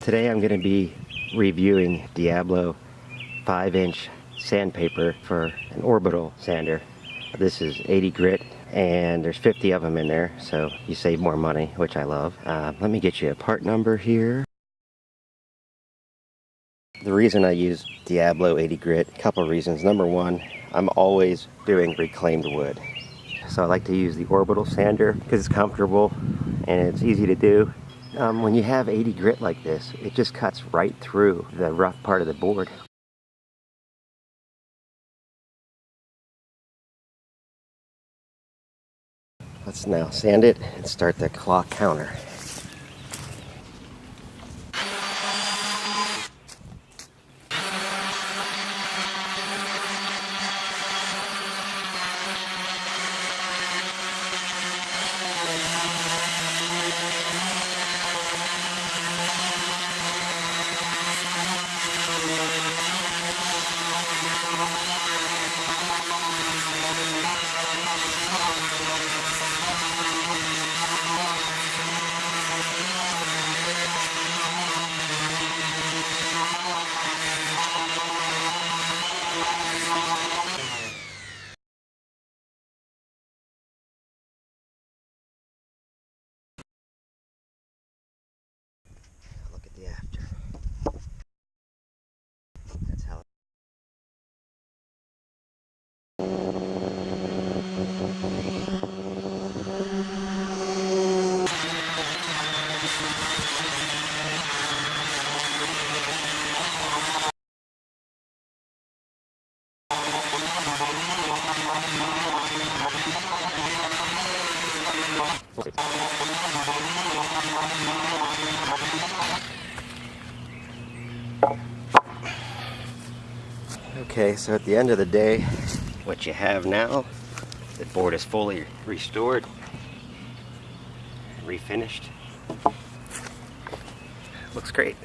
Today I'm going to be reviewing Diablo 5-inch sandpaper for an orbital sander. This is 80 grit and there's 50 of them in there, so you save more money, which I love. Let me get you a part number here. The reason I use Diablo 80 grit, a couple reasons. Number one, I'm always doing reclaimed wood. So I like to use the orbital sander because it's comfortable and it's easy to do. When you have 80 grit like this, it just cuts right through the rough part of the board. Let's now sand it and start the clock counter. Look at the after. That's how. Okay, so at the end of the day, what you have now, the board is fully restored, refinished. Looks great.